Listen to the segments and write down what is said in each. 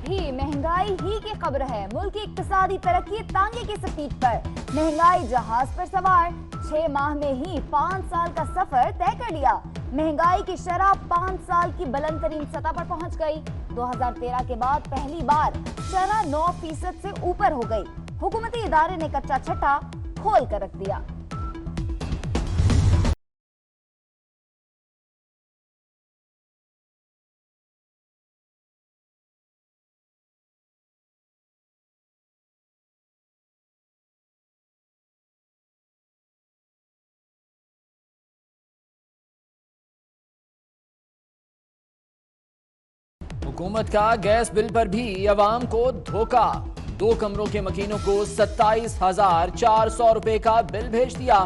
भी महंगाई ही की खबर है। मुल्क की इक्तिसादी तरक्की तांगे की स्पीड पर। महंगाई जहाज पर सवार, 6 माह में ही 5 साल का सफर तय कर लिया। महंगाई की शरह 5 साल की बुलंद तरीन सतह पर पहुंच गई। 2013 के बाद पहली बार शरह 9% से ऊपर हो गई। हुकूमती इदारे ने कच्चा छट्टा खोल कर रख दिया। हुकूमत का गैस बिल पर भी अवाम को धोखा। 2 कमरों के मकीनों को 27,400 रुपए का बिल भेज दिया।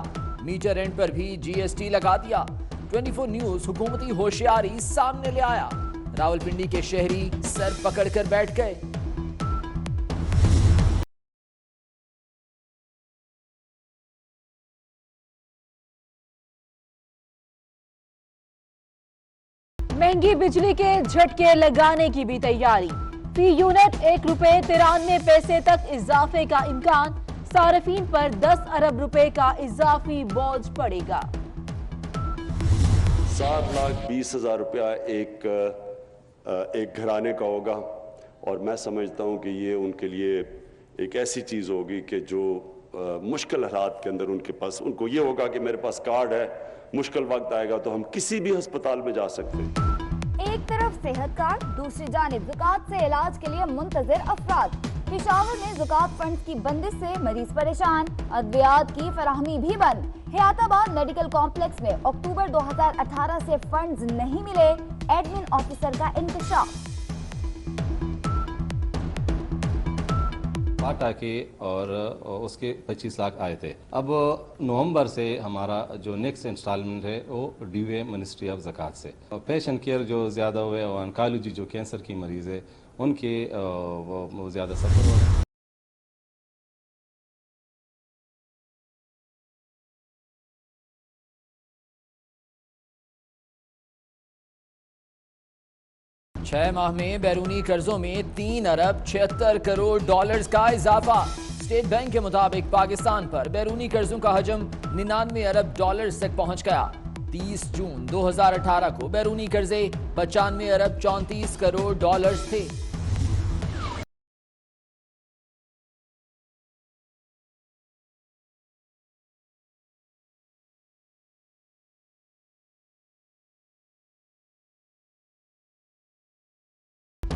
मीटर रेंट पर भी जीएसटी लगा दिया। 24 न्यूज हुकूमती होशियारी सामने ले आया। रावलपिंडी के शहरी सर पकड़कर बैठ गए। महंगी बिजली के झटके लगाने की भी तैयारी। फी यूनिट 1 रुपए 93 पैसे तक इजाफे का इम्कान। सार्फिन पर 10 अरब रुपए का इजाफी बोझ पड़ेगा। 7,20,000 रुपया एक घराने का होगा और मैं समझता हूं कि ये उनके लिए एक ऐसी चीज होगी कि जो मुश्किल हालात के अंदर उनके पास उनको ये होगा कि मेरे पास कार्ड है, मुश्किल वक्त आएगा तो हम किसी भी अस्पताल में जा सकते हैं। एक तरफ सेहत कार्ड, दूसरी जानिब ज़कात से इलाज के लिए मुंतजिर अफराद। पेशावर में ज़कात फंड की बंदिश से मरीज परेशान। अद्वियात की फराहमी भी बंद। हयाताबाद मेडिकल कॉम्प्लेक्स में अक्टूबर 2018 से फंड्स नहीं मिले। एडमिन ऑफिसर का इंकशाफ। पाटा के और उसके 25 लाख आए थे। अब नवंबर से हमारा जो नेक्स्ट इंस्टॉलमेंट है वो ड्यू है मिनिस्ट्री ऑफ ज़कात से। पेशेंट केयर जो ज़्यादा हुए और ऑन्कोलॉजी जो कैंसर की मरीज़ है उनके वो ज़्यादा सफर हो रहे हैं। छह माह में बैरूनी कर्जों में 3 अरब 76 करोड़ डॉलर्स का इजाफा। स्टेट बैंक के मुताबिक पाकिस्तान पर बैरूनी कर्जों का हजम 99 अरब डॉलर्स तक पहुंच गया। 30 जून 2018 को बैरूनी कर्जे 95 अरब 34 करोड़ डॉलर्स थे।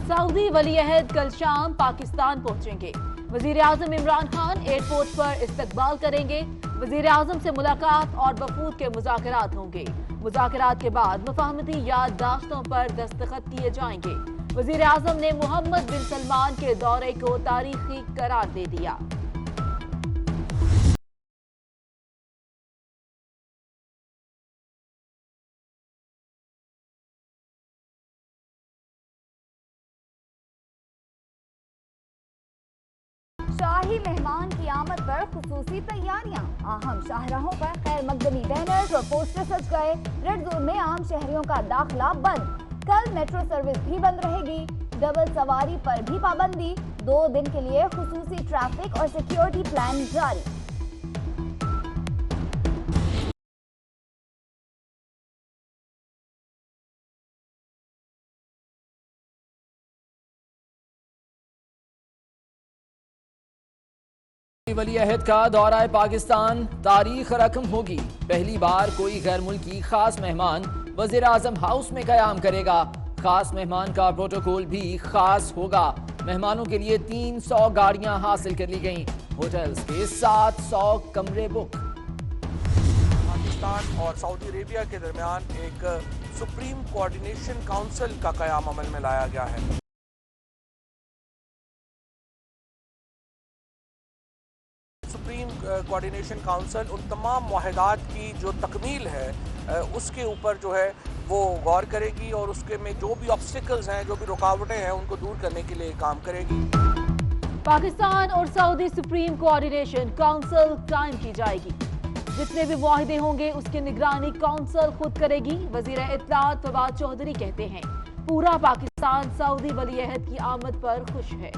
सऊदी वली अहद कल शाम पाकिस्तान पहुंचेंगे। वजीर आजम इमरान खान एयरपोर्ट पर इस्तकबाल करेंगे। वजीर आजम से मुलाकात और वफूद के मुज़ाकरात होंगे। मुज़ाकरात के बाद मुफाहमती याददाश्तों पर दस्तखत किए जाएंगे। वजीर आजम ने मोहम्मद बिन सलमान के दौरे को तारीखी करार दे दिया। शाही मेहमान की आमद पर खुसूसी तैयारियां। अहम शाहराहों पर खैर मकदमी बैनर्स और पोस्टर सज गए। रेड जोन में आम शहरियों का दाखिला बंद। कल मेट्रो सर्विस भी बंद रहेगी। डबल सवारी पर भी पाबंदी। 2 दिन के लिए खुसूसी ट्रैफिक और सिक्योरिटी प्लान जारी। वली अहद का दौरा पाकिस्तान तारीख रकम होगी। पहली बार कोई गैर मुल्की खास मेहमान वजीर आजम हाउस में कयाम करेगा। खास मेहमान का प्रोटोकॉल भी खास होगा। मेहमानों के लिए 300 गाड़ियां हासिल कर ली गईं। होटल्स के 700 कमरे बुक। पाकिस्तान और सऊदी अरेबिया के दरमियान एक सुप्रीम कोऑर्डिनेशन काउंसिल का कयाम अमल में लाया गया है। सुप्रीम कोऑर्डिनेशन काउंसिल उन तमाम मुआहदात की जो तकमील है उसके ऊपर जो है वो गौर करेगी और उसके में जो भी ऑब्स्टिकल्स हैं, जो भी रुकावटें हैं, उनको दूर करने के लिए काम करेगी। पाकिस्तान और सऊदी सुप्रीम कोऑर्डिनेशन काउंसिल कायम की जाएगी। जितने भी मुआहदे होंगे उसकी निगरानी काउंसिल खुद करेगी। वजीर इत्तलात फवाद चौधरी कहते हैं पूरा पाकिस्तान पाकिस्तान सऊदी वली अहद की आमद पर खुश है।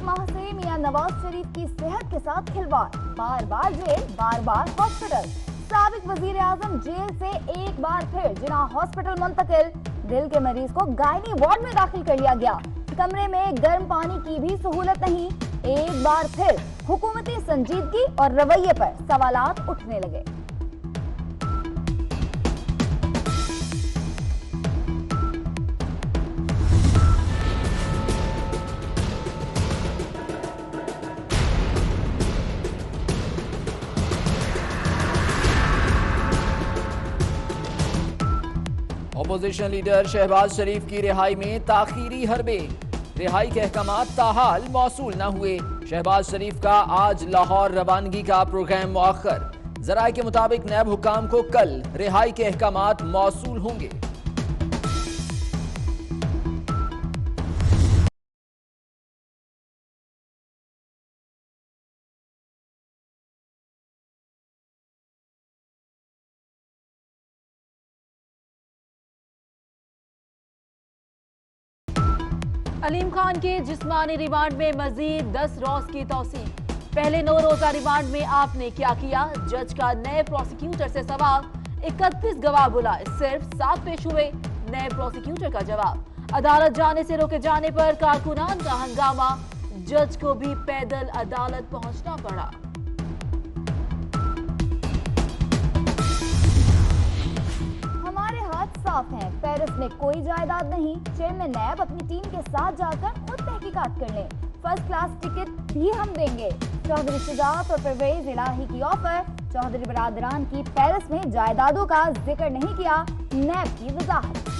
माह से मियां नवाज शरीफ की सेहत के साथ खिलवाड़, बार बार जेल, बार बार हॉस्पिटल। साबिक वजीर आजम जेल से एक बार फिर जिना हॉस्पिटल मुंतकिल। दिल के मरीज को गायनी वार्ड में दाखिल कर लिया गया। कमरे में गर्म पानी की भी सहूलत नहीं। एक बार फिर हुकूमती संजीदगी और रवैये पर सवालात उठने लगे। अपोजिशन लीडर शहबाज शरीफ की रिहाई में ताखीरी हरबे। रिहाई के अहकामात ताहाल मौसूल न हुए। शहबाज शरीफ का आज लाहौर रवानगी का प्रोग्राम मुअख्खर। जराये के मुताबिक नैब हुकाम को कल रिहाई के अहकामात मौसूल होंगे। अलीम खान के जिस्मानी रिमांड में मजीद 10 रोज की तौसीह। पहले 9 रोजा रिमांड में आपने क्या किया? जज का नए प्रोसिक्यूटर से सवाल। 31 गवाह बुलाए, सिर्फ 7 पेश हुए। नए प्रोसिक्यूटर का जवाब। अदालत जाने से रोके जाने पर कारकुनान का हंगामा। जज को भी पैदल अदालत पहुंचना पड़ा। साफ हैं, पेरिस में कोई जायदाद नहीं। चेयरमैन नैब अपनी टीम के साथ जाकर खुद तहकीकात कर लें। फर्स्ट क्लास टिकट भी हम देंगे। चौधरी शुजात और परवेज इलाही की ऑफर। चौधरी बरादरान की पेरिस में जायदादों का जिक्र नहीं किया। नैब की वजाहत।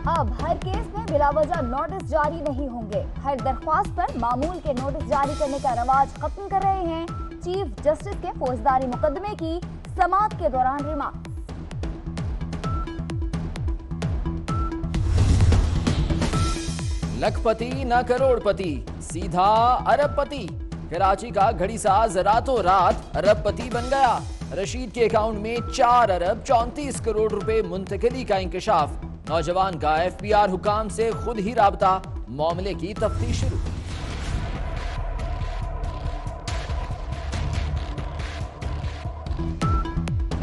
अब हर केस में बिलावजह नोटिस जारी नहीं होंगे। हर दरख्वास्त पर मामूल के नोटिस जारी करने का रवाज खत्म कर रहे हैं। चीफ जस्टिस के फौजदारी मुकदमे की समाअत के दौरान रिमार्क। लखपति न करोड़पति, सीधा अरबपति। कराची का घड़ीसाज रातों रात अरबपति बन गया। रशीद के अकाउंट में 4 अरब 34 करोड़ रुपए मुंतकिली का इंकशाफ। नौजवान का एफबीआर हुकाम से खुद ही राबता। मामले की तफ्तीश शुरू।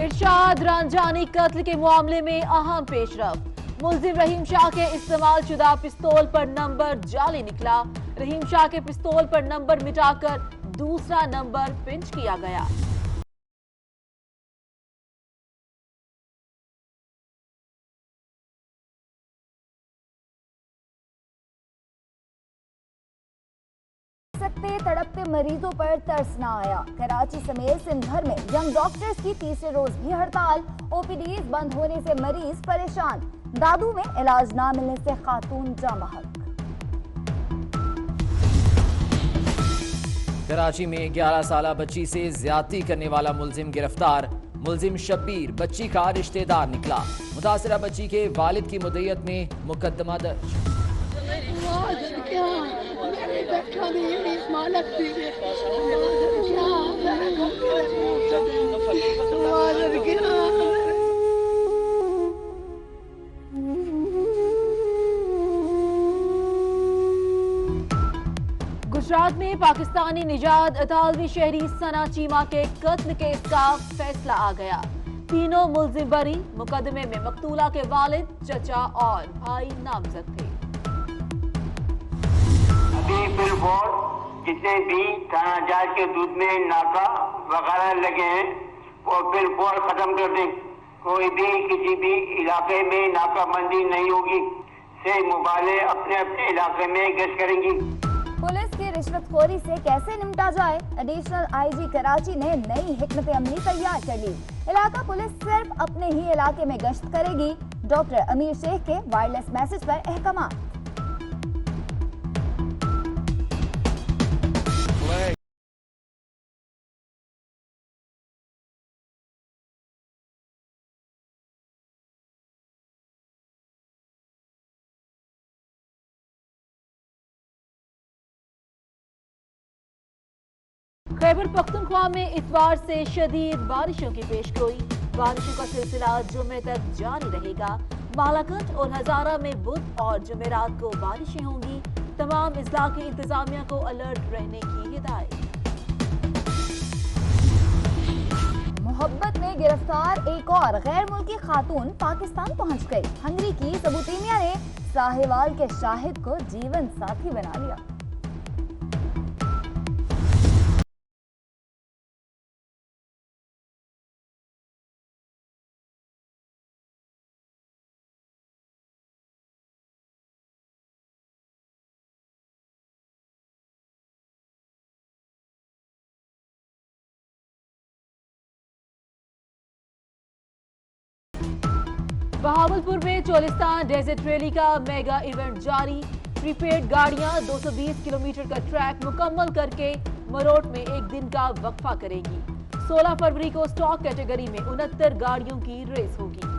इरशाद रांझानी कत्ल के मामले में अहम पेशरफ। मुलजिम रहीम शाह के इस्तेमाल शुदा पिस्तौल पर नंबर जाली निकला। रहीम शाह के पिस्तौल पर नंबर मिटाकर दूसरा नंबर पिंच किया गया। तड़पते मरीजों पर तरस न आया। कराची समेत सिंध भर में यंग डॉक्टर्स की तीसरे रोज भी हड़ताल। ओपीडीज बंद होने से मरीज परेशान। दादू में इलाज न मिलने से खातून जामहक। कराची में 11 साला बच्ची से ज्यादती करने वाला मुलजिम गिरफ्तार। मुलजिम शब्बीर बच्ची का रिश्तेदार निकला। मुतासिरा बच्ची के वालिद की मुद्दत में मुकदमा दर्ज। गुजरात में पाकिस्तानी निजात इतालवी शहरी सना चीमा के कत्ल केस का फैसला आ गया। तीनों मुलजिम बरी। मुकदमे में मकतूला के वालिद, चचा और भाई नामजद थे। अभी बिलबोर्ड जितने भी थाना जज के दूध में नाका वगैरह लगे हैं वो बिलबोर्ड खत्म कर दें। कोई भी किसी भी इलाके में नाकाबंदी नहीं होगी। से मुबाले अपने अपने इलाके में गश्त करेंगी। पुलिस की रिश्वतखोरी से कैसे निपटा जाए? एडिशनल आईजी कराची ने नई हिकमत अमली तैयार कर ली। इलाका पुलिस सिर्फ अपने ही इलाके में गश्त करेगी। डॉक्टर अमीर शेख के वायरलेस मैसेज पर अहकाम। खैबर पख्तूनख्वा में इतवार से शदीद बारिशों की पेशगोई। बारिशों का सिलसिला जुमे तक जारी रहेगा। बालाकोट और हजारा में बुध और जुमेरात को बारिशें होंगी। तमाम इजला की इंतजामिया को अलर्ट रहने की हिदायत। मोहब्बत में गिरफ्तार एक और गैर मुल्की खातून पाकिस्तान पहुंच गई। हंगरी की सबूतीमिया ने साहिवाल के शाहिद को जीवन साथी बना लिया। बहावलपुर में चोलिस्तान डेजर्ट रैली का मेगा इवेंट जारी। प्रीपेड गाड़ियां 220 किलोमीटर का ट्रैक मुकम्मल करके मरोट में एक दिन का वक्फा करेंगी। 16 फरवरी को स्टॉक कैटेगरी में 69 गाड़ियों की रेस होगी।